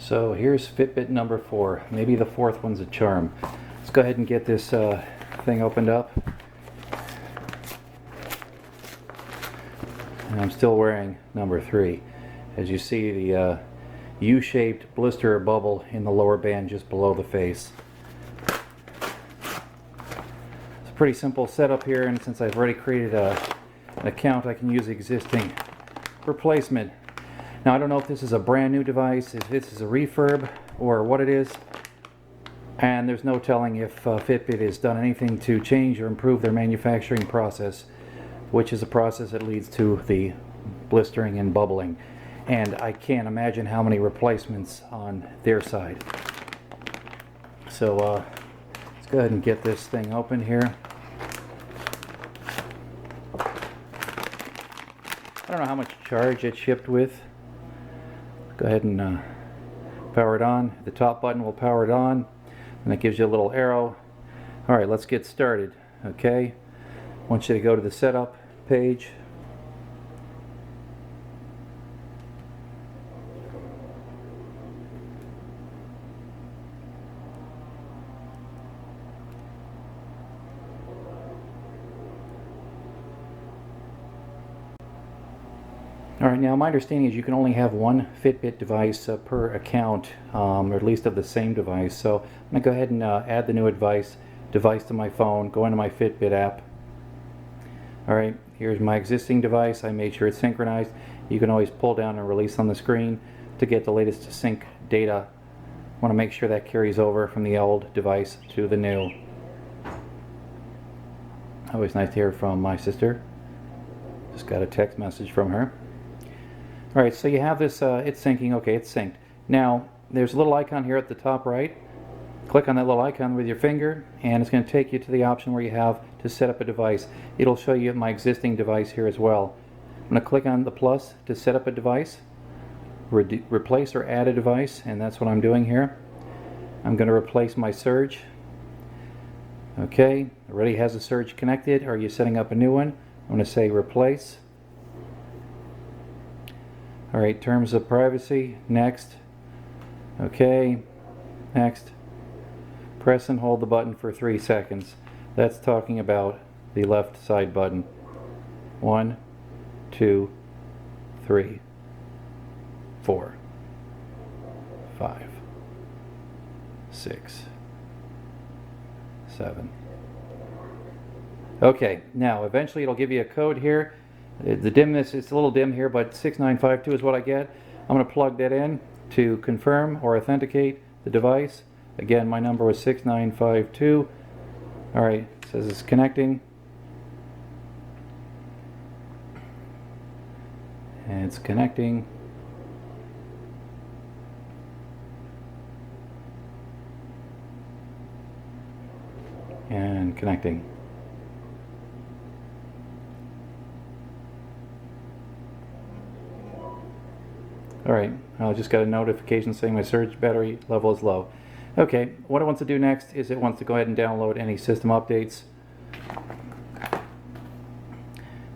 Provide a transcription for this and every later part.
So here's Fitbit number 4. Maybe the fourth one's a charm. Let's go ahead and get this thing opened up. And I'm still wearing number 3. As you see, the U-shaped blister or bubble in the lower band just below the face. It's a pretty simple setup here, and since I've already created an account, I can use the existing replacement. Now I don't know if this is a brand new device, if this is a refurb, or what it is, and there's no telling if Fitbit has done anything to change or improve their manufacturing process, which is a process that leads to the blistering and bubbling. And I can't imagine how many replacements on their side. So let's go ahead and get this thing open here. I don't know how much charge it's shipped with. Go ahead and power it on. The top button will power it on, and it gives you a little arrow. Alright, let's get started. Okay, I want you to go to the setup page. Alright, now my understanding is you can only have one Fitbit device per account, or at least of the same device. So I'm going to go ahead and add the new device to my phone, go into my Fitbit app. Alright, here's my existing device. I made sure it's synchronized. You can always pull down and release on the screen to get the latest sync data. I want to make sure that carries over from the old device to the new. Always nice to hear from my sister. Just got a text message from her. Alright, so you have this, it's syncing. Okay, it's synced. Now, there's a little icon here at the top right. Click on that little icon with your finger, and it's going to take you to the option where you have to set up a device. It'll show you my existing device here as well. I'm going to click on the plus to set up a device, replace or add a device, and that's what I'm doing here. I'm going to replace my Surge. Okay, already has a Surge connected. Are you setting up a new one? I'm going to say replace. Alright, terms of privacy, next. Okay, next. Press and hold the button for 3 seconds. That's talking about the left side button. 1, 2, 3, 4, 5, 6, 7. Okay, now eventually it'll give you a code here. The dimness, it's a little dim here, but 6952 is what I get. I'm going to plug that in to confirm or authenticate the device. Again, my number was 6952. Alright, it says it's connecting. And it's connecting. And connecting. Alright, I just got a notification saying my Surge battery level is low. Okay, what it wants to do next is it wants to go ahead and download any system updates.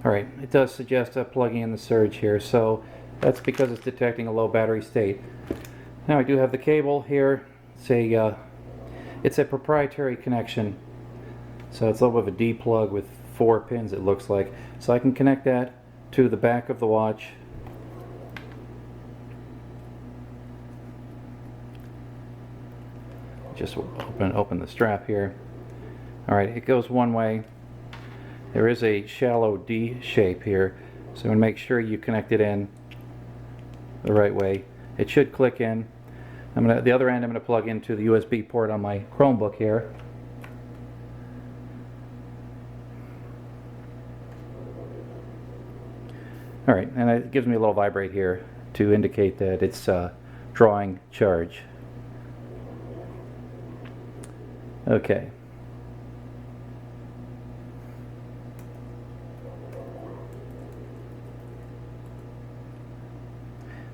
Alright, it does suggest plugging in the Surge here, so that's because it's detecting a low battery state. Now I do have the cable here. It's a proprietary connection, so it's a little bit of a D plug with 4 pins, it looks like. So I can connect that to the back of the watch. Just open the strap here. Alright, it goes one way. There is a shallow D shape here, so I'm going to make sure you connect it in the right way. It should click in. The other end I'm going to plug into the USB port on my Chromebook here. Alright, and it gives me a little vibrate here to indicate that it's drawing charge. Okay.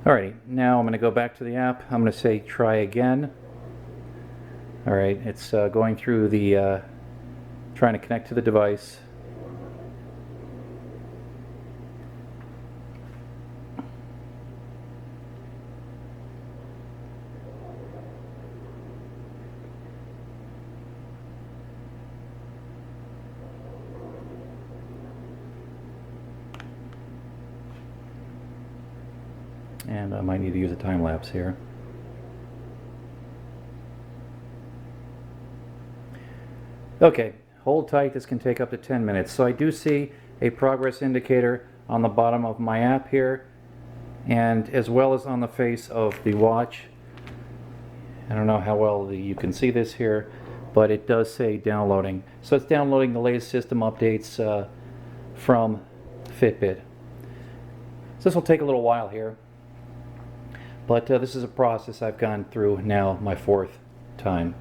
Alrighty, now I'm going to go back to the app. I'm going to say try again. Alright, it's going through the, trying to connect to the device. And I might need to use a time lapse here. Okay, hold tight. This can take up to 10 minutes. So I do see a progress indicator on the bottom of my app here, and as well as on the face of the watch. I don't know how well you can see this here, but it does say downloading. So it's downloading the latest system updates from Fitbit. So this will take a little while here, but this is a process I've gone through now my 4th time.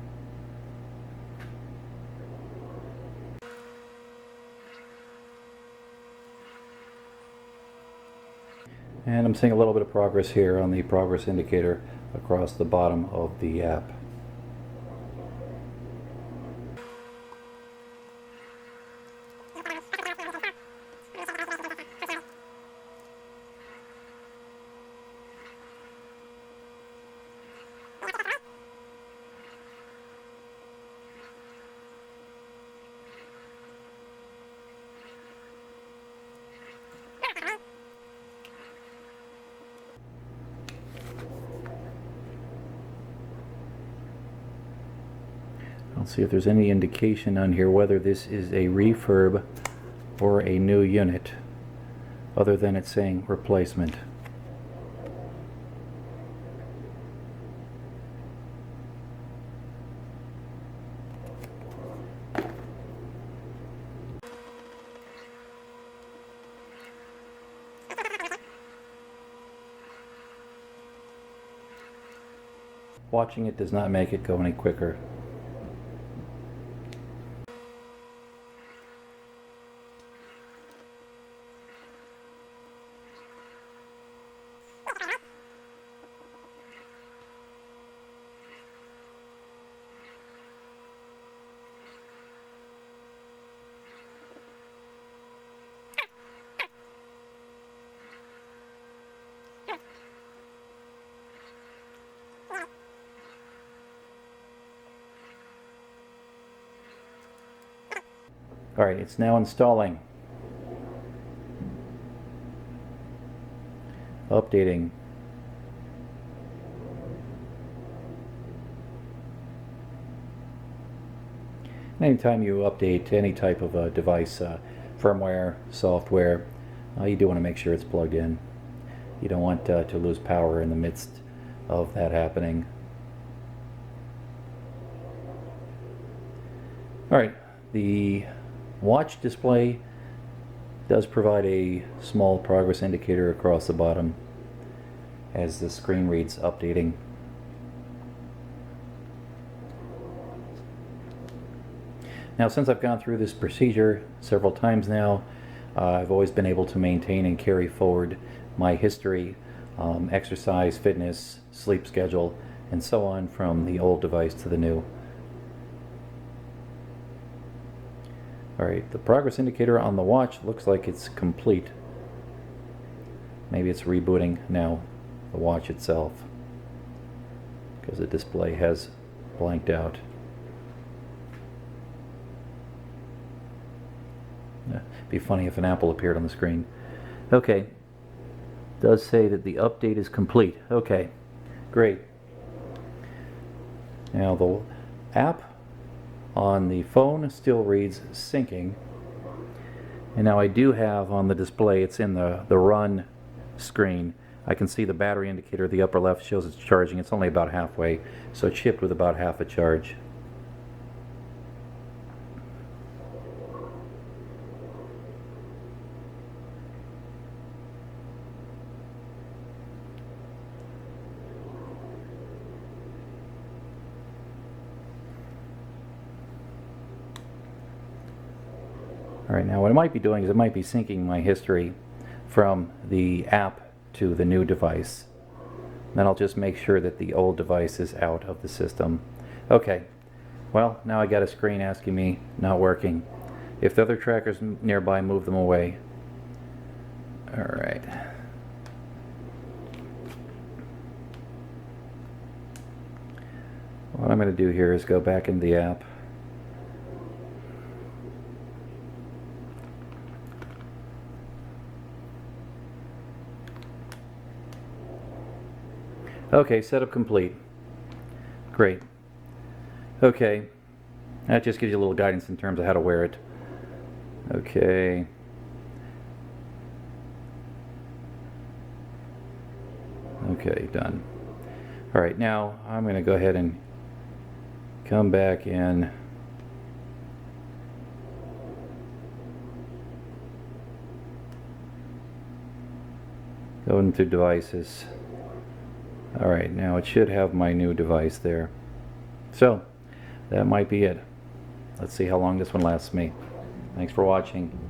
And I'm seeing a little bit of progress here on the progress indicator across the bottom of the app. I'll see if there's any indication on here whether this is a refurb or a new unit, other than it saying replacement. Watching it does not make it go any quicker. Alright, it's now installing. Updating. Anytime you update any type of a device, firmware, software, you do want to make sure it's plugged in. You don't want to lose power in the midst of that happening. Alright, the watch display does provide a small progress indicator across the bottom as the screen reads updating. Now, since I've gone through this procedure several times now, I've always been able to maintain and carry forward my history, exercise, fitness, sleep schedule, and so on from the old device to the new. Alright, the progress indicator on the watch looks like it's complete. Maybe it's rebooting now, the watch itself, because the display has blanked out. It'd be funny if an apple appeared on the screen. Okay, does say that the update is complete. Okay, great. Now the app on the phone still reads syncing, and now I do have on the display, it's in the run screen, I can see the battery indicator, the upper left shows it's charging. It's only about halfway, so it's shipped with about half a charge. Alright, now what I might be doing is I might be syncing my history from the app to the new device. Then I'll just make sure that the old device is out of the system. Okay, well, now I got a screen asking me not working. If the other tracker's nearby, move them away. Alright. What I'm going to do here is go back into the app. Okay, setup complete. Great. Okay, that just gives you a little guidance in terms of how to wear it. Okay. Okay, done. All right, now I'm going to go ahead and come back in. Go into devices. All right, now it should have my new device there. So that might be it. Let's see how long this one lasts me. Thanks for watching.